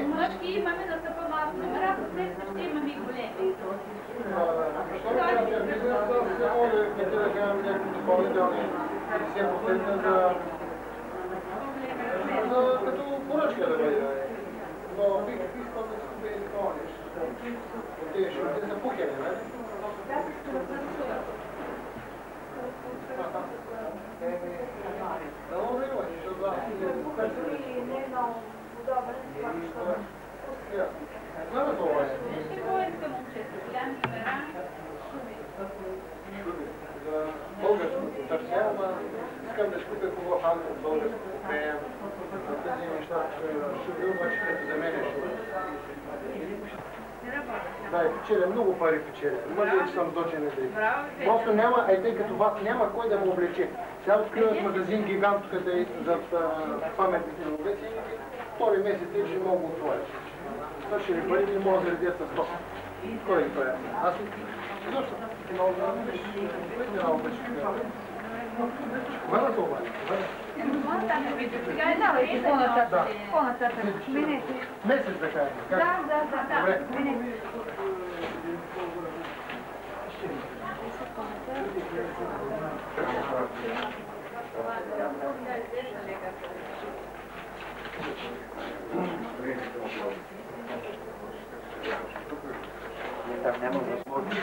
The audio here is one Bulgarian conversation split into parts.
Мъжки имаме да са по-малко номера, последно ще имаме и големи. Като поръчка да бъде. Но бих искал да се купи това нещо. Те ще са пухени, нали? Да, но не може, защото не е много удобен. Знаме това е. Ще поиска момчета, голями номера, шуми. Българско търся, ама искам да скупя хубав ангел българско купея. Тези неща шуби, обаче като за мен е шуби. Да, и печеля, много пари печеля. Може да съм дочен на дриг. Просто няма, тъй като вас няма кой да му облече. Сега откриват магазин гигант, къде е зад паметните новеци. Втори месец и ще мога отворя. Свършили пари, не мога да редят с тока. Кой ги правя? Аз изобщо много да обичам. Кога да се обадя? Давайте по-нататък. По-нататък. Месец да кажем. Да. Добре. Там няма възможност.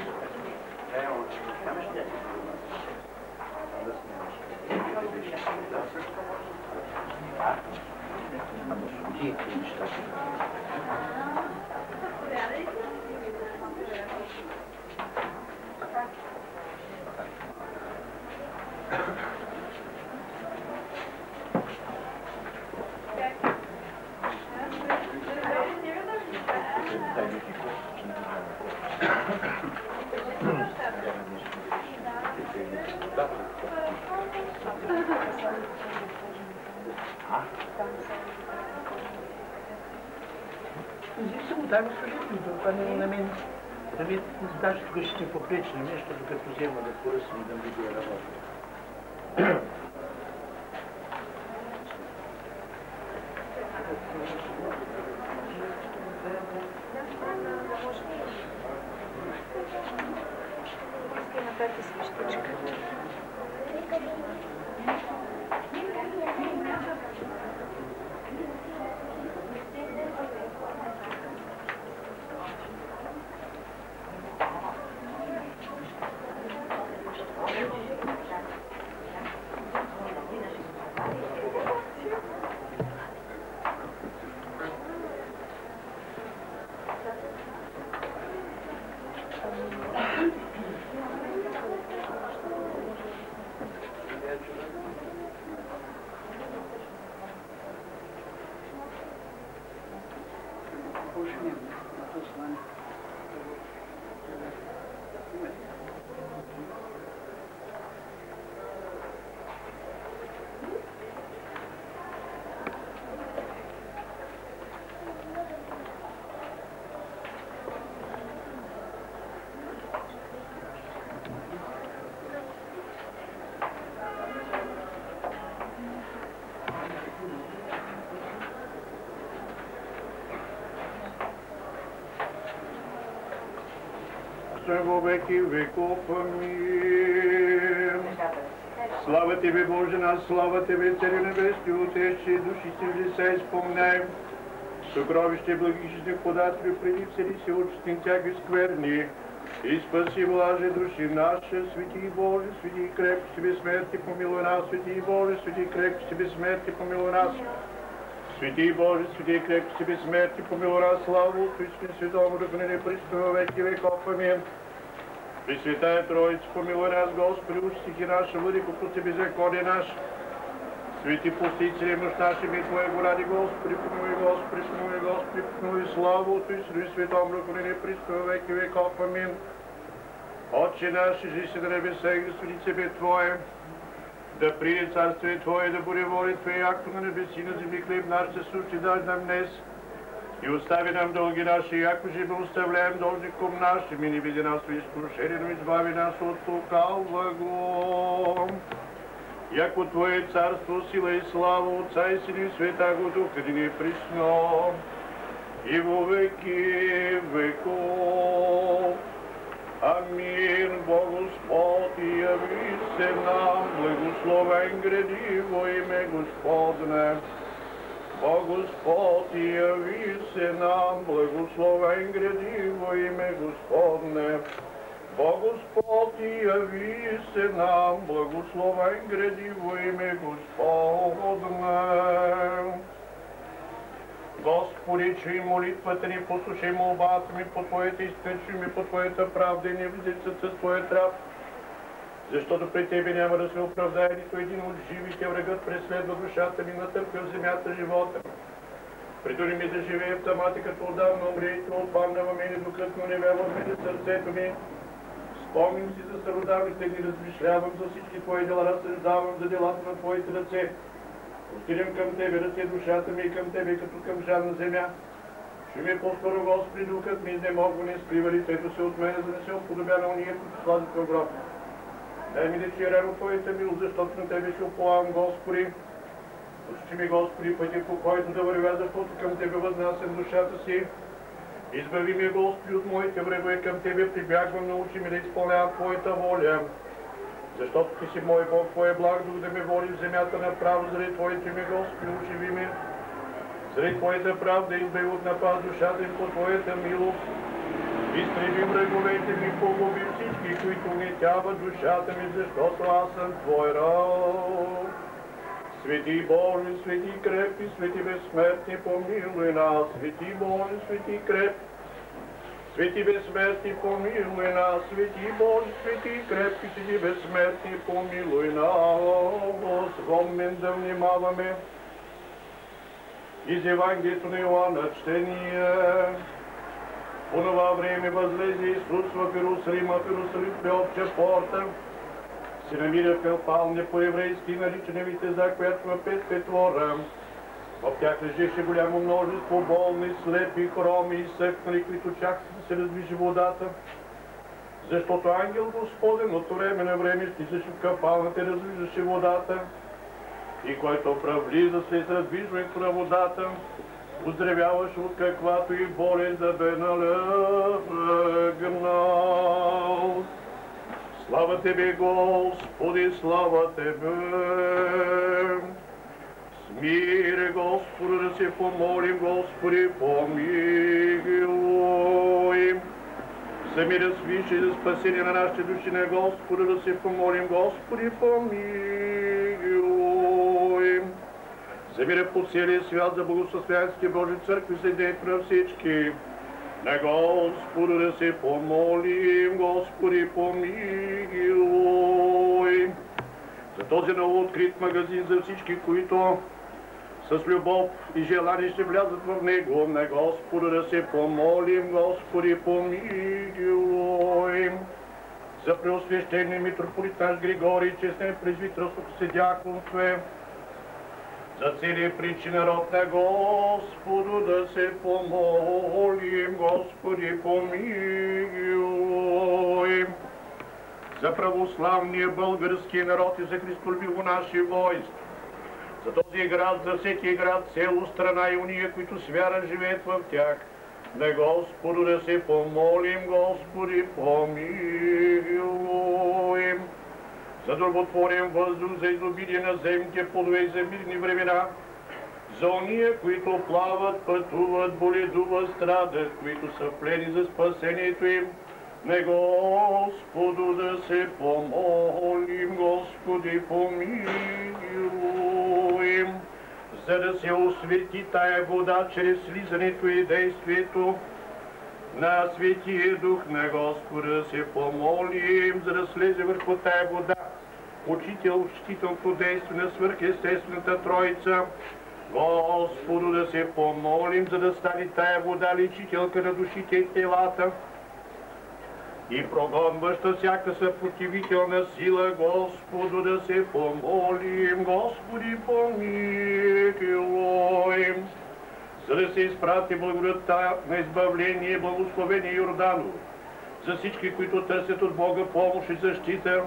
Зависи му, дай ми служители, това не на мен. Да ми даже тук ще ми попречи на нещо, докато взема да поръсвам и да ми да работя. Направете свещичка. Во веки веков, амин. Слава Тебе, Боже наш, слава Тебе, Царю небесни, утеши души си в лице изпомняй. Сокровище благичных подателю, приди всели се очистим тяги скверни. И спаси, блаже души наши, свети Боже, свети крепки себе смерти, помилуй нас, свети Боже, свети крепки себе смерти, помилуй нас. Свети Боже, свети крепки себе смерти, помилуй нас, славу, Отцу Святому, да ныне присно во веки веков, амин. Пресвятая Троица, помилуй нас, Господи, устихи наши, владыко пути беззакония наш. Свети пустители муж нашими Твоего ради, Господи, помилуй, Господи, помилуй, Господи, помилуй, славу Отцу Святому, да ныне присно во веки веков, амин. Отче наш, жиси на небесах, да суди Тебе Твое. Да приде Царствие Твое, да буде воля Твоя, както на небеси и на земли, хлеб наш насущный дай нам днес. И остави нам долги наши, яко же мы оставляем должником нашим, и не веди нас в искушение, но избави нас от лукавого. Яко Твое царство, сила и слава Отца и Сына и Святаго Духа, ныне и присно, и во веки веков. Амин, Бог Господь, яви се нам, благословен гради во имя Господне. Бог Господь, яви се нам, благословен гради во имя Господне. Бог Господь, яви се нам, благословен гради во имя Господне. Господи, чуй молитвата ни, послушай молбата ми по Твоята истина, чуй ми по Твоята правда и не влизай с Твоя трап. Защото при Тебе няма да се оправдае нито един от живите, врагът преследва душата ми, натърпя в земята живота ми. Притори ми да живея в тъмата, като отдавна умре и Твой отпадна във мене, докато не вярва в мене сърцето ми. Спомням си за стародавните дни, размишлявам за всички Твои дела, разсъждавам за делата на Твоите ръце. Отидем към Тебе, ръце душата ми и към Тебе, като към жадна земя. Чуй ми по-скоро, Господи, духът ми изнемогва, не скрива лицето се от мене, за да не се отподобя на уния, които сладят в гроб. Дай ми да чуя рано Твоята милост, защото на Тебе се уповавам, Господи. Посочи ми, Господи, пътя по който да вървя, защото към Тебе възнасям душата си. Избави ме, Господи, от моите врагове, към Тебе прибягвам, научи ми да изпълнявам Твоята воля. Защото Ти си мой Бог, Твое благ, дух да ме води в земята направо, заради Твоите ми, Господи, оживи ме. Заради Твоята правда избави от напад душата им по Твоята милост. Изтреби враговете ми, погуби всички, които угнетяват душата ми, защото аз съм Твой раб. Свети Боже, свети крепки, свети безсмертни, помилуй нас. Свети Боже, свети крепки, свети безсмертни, помилуй нас. Свети Боже, свети крепки, свети безсмертни, помилуй нас. Спомен да внимаваме из Евангелието на Йоанна чтение. По това време възлезе Исус в Иерусалим, в Иерусалим при обща порта. се намира в Елпалне по-еврейски, наричане Витеза, която на пет Петвора. В тях лежеше голямо множество болни, слепи, хроми и съкнали, които чакаха да се раздвижи водата. Защото ангел Господен от време на време стизаше в капалната и раздвижаше водата. И който влиза след раздвижването на водата, оздравяваше от каквато и болест да бе налегнал. Слава Тебе, Господи, слава Тебе! Смире, Господи, да се помолим, Господи, помилуй. За мира свише и за спасение на нашите души, на Господи, да се помолим, Господи, помилуй. За мира по целия свят, за благословянските Божи църкви, съединението на всички. На Господу да се помолим, Господи, помилуй. За този новооткрит магазин, за всички, които с любов и желание ще влязат в него, на Господу да се помолим, Господи, помилуй. За преосвещение митрополит наш Григорий, честен презвителството си дяконстве, за целия притчи народ на Господу да се помолим, Господи, помилуй. За православния български народ и за христолюбиво наше войско, за този град, за всеки град, село, страна и уния, които с вяра живеят в тях, на Господу да се помолим, Господи, помилуй. За дърботворен въздух, за изобилие на земните плодове и за мирни времена, за ония, които плават, пътуват, боледуват, страдат, които са плени за спасението им, на Господу да се помолим, Господи, помилуй. За да се освети тая вода чрез слизането и действието на Светия Дух, на Господа да се помолим, за да слезе върху тая вода учителното действие на свръхестествената Троица. Господу да се помолим, за да стане тая вода лечителка на душите и телата и прогонваща всяка съпротивителна сила. Господу да се помолим, Господи, помилуй. За да се изпрати благодатта на избавление, благословение Йорданово, за всички, които търсят от Бога помощ и защита,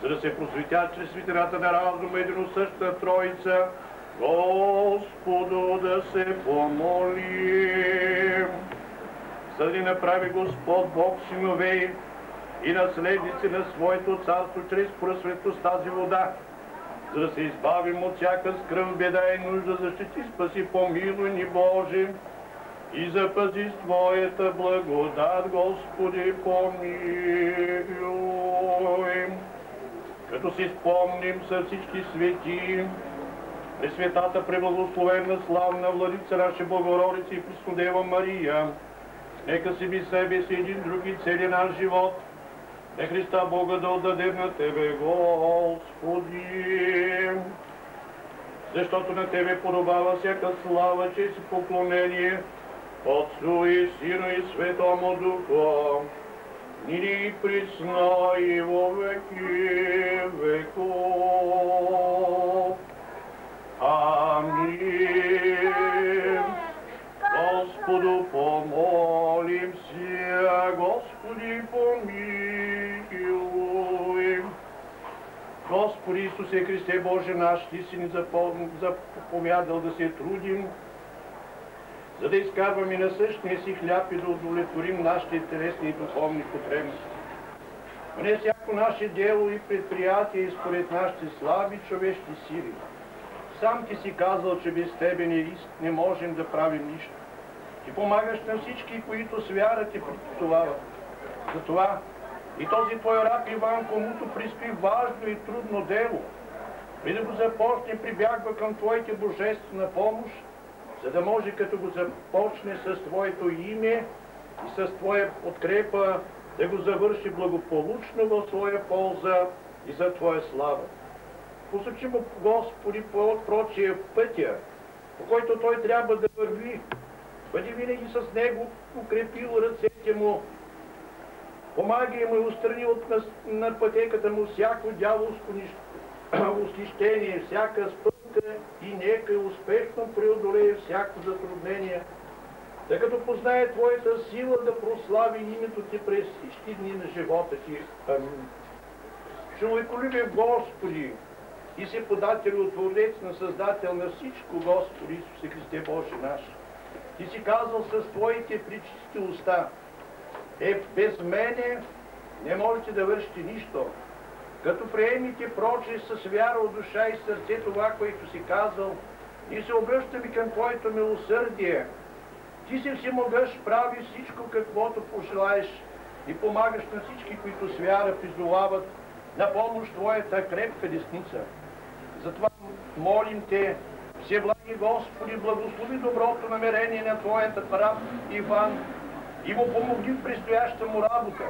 за да се просветят чрез светлината на разума единосъщата Троица, Господу да се помолим. За да ни направи Господ Бог синове и наследници на Своето царство чрез просвет с тази вода, за да се избавим от всяка скръв, беда и нужда, защити, спаси, помилуй ни, Боже, и запази с Твоята благодат, Господи, помилуй. Като си спомним са всички свети, Пресветата, преблагословена, славна Владица наша Богородица и Преснодева Мария, нека си би себе си един други цели наш живот. На Христа Бога да отдадем на Тебе, Господи. Защото на Тебе подобава всяка слава, чест и поклонение, Отцу и Сину и Светому Духу, нині и присно и во веки веков. Амин. Господу помолимся, Господи помилуй. Господи Исусе Христе Боже наш, Ти си ни заповядал да се трудим, за да изкарваме насъщния си хляб и да удовлетворим нашите телесни и духовни потребности. Но не всяко наше дело и предприятие и според нашите слаби човешки сили. Сам Ти си казал, че без Тебе не можем да правим нищо. Ти помагаш на всички, които с вяра Те притоварват. Затова и този Твой раб Иван, комуто предстои важно и трудно дело, преди да го започне, прибягва към Твоите божествена помощ, за да може, като го започне с Твоето име и с Твоя подкрепа, да го завърши благополучно в своя полза и за Твоя слава. Посочи му, Господи, по прочия пътя, по който той трябва да върви. Бъди винаги с него, укрепил ръцете му Помагай му и устрани от на пътеката му всяко дяволско усхищение, всяка спънка и нека успешно преодолее всяко затруднение, тъй като познае Твоята сила да прослави името Ти през всички дни на живота Ти. Амин. Човеколюбив Господи, Ти си подател, Творец на Създател на всичко, Господи Исусе Христе Боже наш. Ти си казал с Твоите пречисти уста: без мене не можете да вършите нищо. Като приемите проче с вяра от душа и сърце това, което си казал, и се обръщаме към Твоето милосърдие. Ти си всемогъщ, прави всичко каквото пожелаеш и помагаш на всички, които с вяра призовават на помощ Твоята крепка десница. Затова молим Те, всеблаги Господи, благослови доброто намерение на Твоята раб Иван и му помогни в предстояща му работа.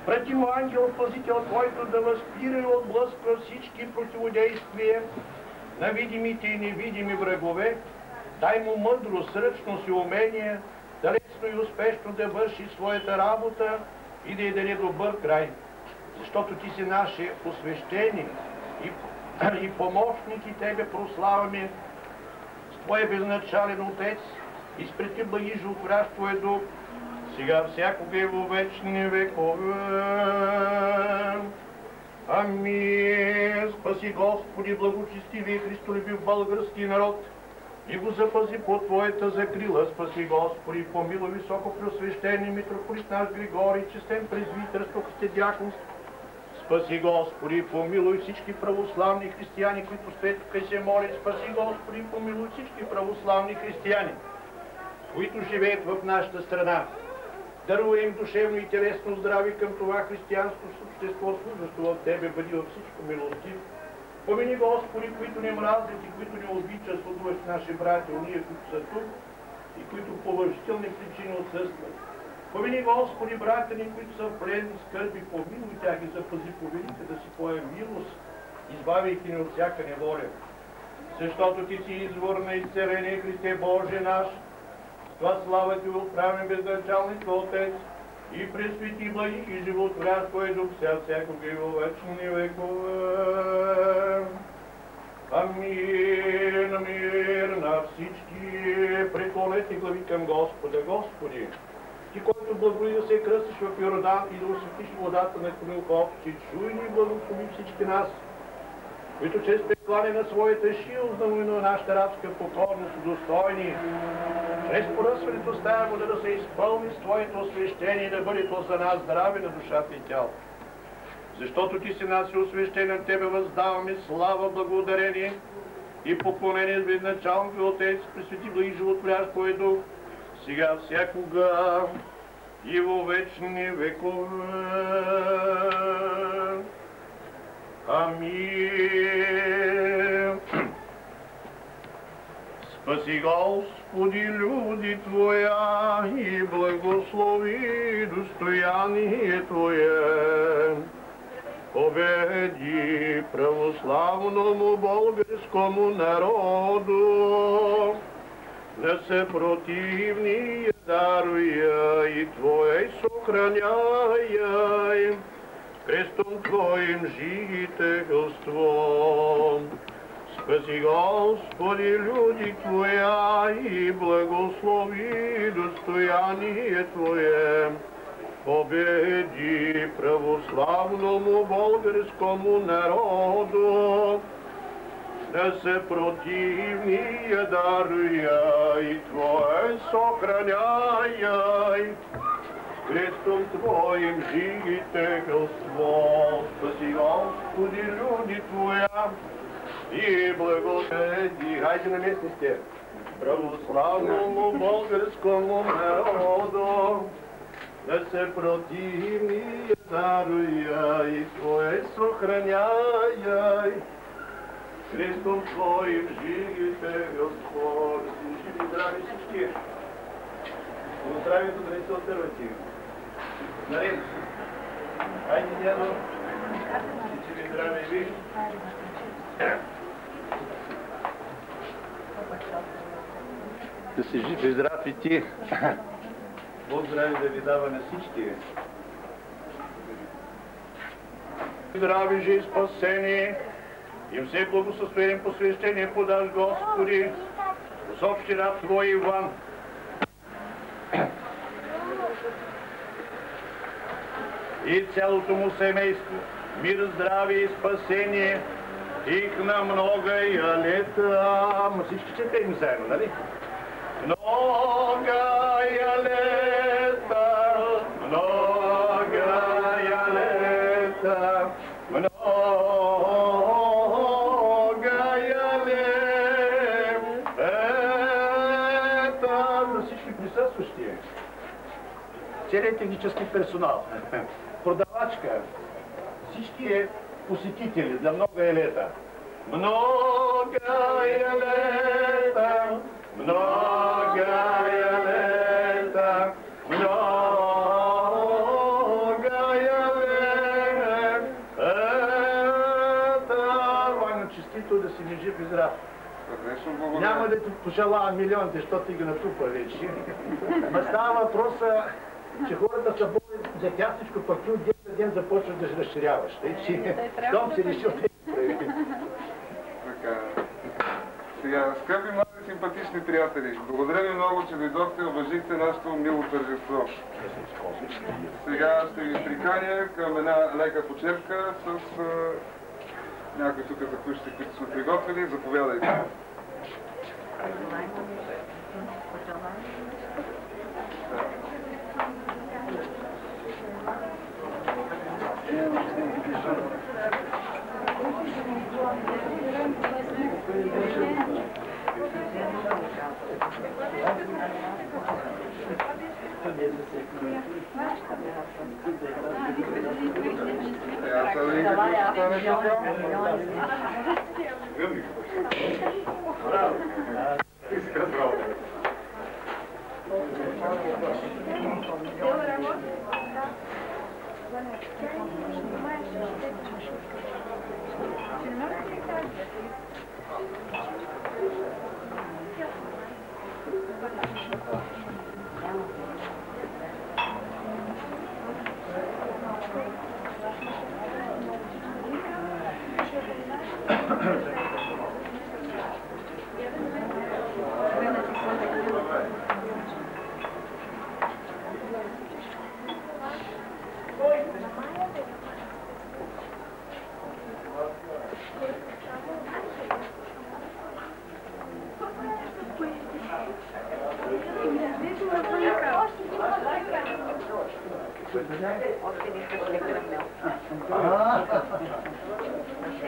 Прати му ангел-пазител, който да възпира и отблъсква всички противодействия на видимите и невидими врагове. Дай му мъдрост, сръчност и умение, да лесно и успешно да върши своята работа и да й даде добър край. Защото Ти си наше посвещение и помощник, и Тебе прославяме с Твоя безначален Отец и с прети благи животворящ Твоя Дух, сега всякога и във вечни векове. Амин. Спаси Господи, благочестивия Христолюбив български народ и го запази под Твоята закрила. Спаси Господи, помилуй високо преосвещени митрополит наш Григорий, честен презвитер, стокосте дяконство. Спаси Господи, помилуй всички православни християни, които стоят тук и се молят. Спаси Господи, помилуй всички православни християни, които живеят в нашата страна. Даруй им душевно и телесно здраве към това християнско общество, служащо в Тебе, бъди във всичко милостив. Помини Господи, които не мразят и които не обичат, слугуващи наши братя, уния, които са тук и които по уважителни причини отсъстват. Помини Господи, братя ни, които са в плен и скърби, помилуй тях и запази по велика да си Твоя милост, избавяйки ни от всяка неволя. Защото Ти си извор на изцеление, Христе Боже наш. Това слава Ти отправим безначалник Отец и пресвети благи и животворящ Твой Дух, сега всякога и във вечни векове. Амин, амир на всички. Преклонете глави към Господа. Господи, Ти, който благослови да се кръстиш в Йордан и да осветиш водата на Конилковци, чуй ни и благослови всички нас, които чрез преклане на своята шилда и на нашата рабска покорност достойни, чрез поръсването с тая вода да се изпълни с Твоето освещение и да бъде то за нас здраве на душата и тяло. Защото Ти си нас и освещение, на Тебе въздаваме слава, благодарение и поклонение с безначалник Отец, пресвети благи животворящ Твой Дух, сега всякога и във вечни векове. Амин. Спаси Господи люди Твоя и благослови достояние Твое. Победи православному българскому народу, да се противни даруя и Твое сохраняй крестом Твоим жителство. Спаси Господи люди Твоя и благослови достояние Твое. Победи православному българскому народу, да се противния даруя и Твое сохраняй крестом Твоим жителство. Спаси Господи люди Твоя и благослови. Хайде на месте сте. Православному българскому народу, да се противния даруя и Твое сохраняй крестом Твоим жителство. Живи здрави всички. Здравието да не се отървати. Наред. Хайде, дядо. Живи здрави и ви. Да си жив и здрав и ти. Бог здраве да ви дава на всички. здраве же и спасение, им все благосъстояние посвящение подаш, Господи, с общи раб Твой Иван. И цялото му семейство, мир, здраве и спасение, их на многая лета. Ма всички четем заедно, нали? Многая лета, многая лета, многая лета. За всички присъстващи, целият технически персонал, продавачка, всички посетители за многая лета. Многая лета, многая лета, многая лета. Ваня, честито да си не жив и здрав. Няма да ти пожелавам милионите, защото ти ги натрупа вече. Ма става въпроса, че хората са болни за тясничко, пък ти от ден на ден започваш да се разширяваш. Щом си решил да прави. Така. Сега, скъпи млади симпатични приятели, благодаря ви много, че дойдохте и уважихте нашето мило тържество. Сега ще ви приканя към една лека почерпка с някои тук закусчици, които сме приготвили. Заповядайте.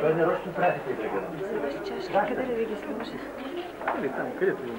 Той нарочно прави тези драгана. Къде ли ви ги сложи? Или там, където има.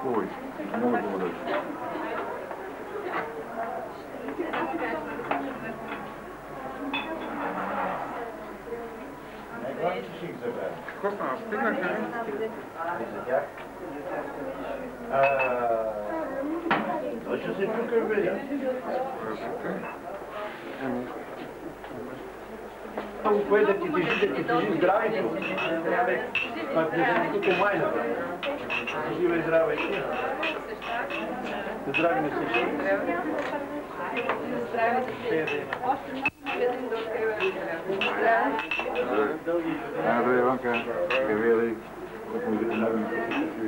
Ой, много добре. Какво стана? Стигнахме ли? Той ще се тук видя. Само кое да ти тежи здравето. Пак не съм тук майната. Жива и здрава ще. Здрави не се ще. Добре, Иванка. Кавели. Как му да помогнем с всички.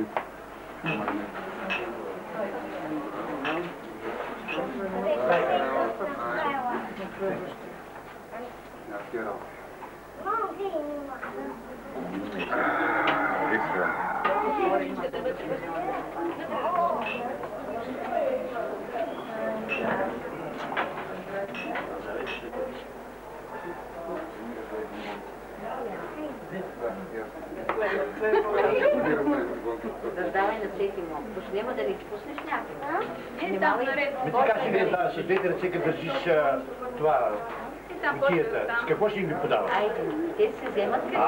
Раздавай на всеки му. Поне няма да ли изпуснеш някой. Не, там наред. Ти как ще да с двете ръце, като държиш това, кутията? С какво ще им ги подаваш? Айде, те се вземат къде.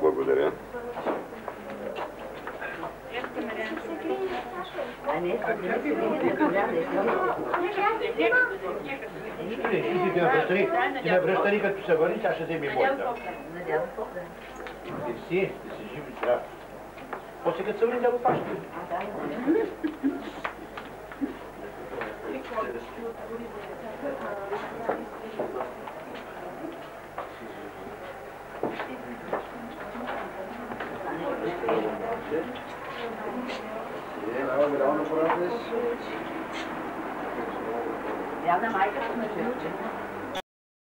Благодаря. А не, седи на коляда. Ти не връщани, като се върни, тя ще вземе моята. Надявам се. Ти си жив и здрав. После като се върни, да го паща. Явна майката на жълче.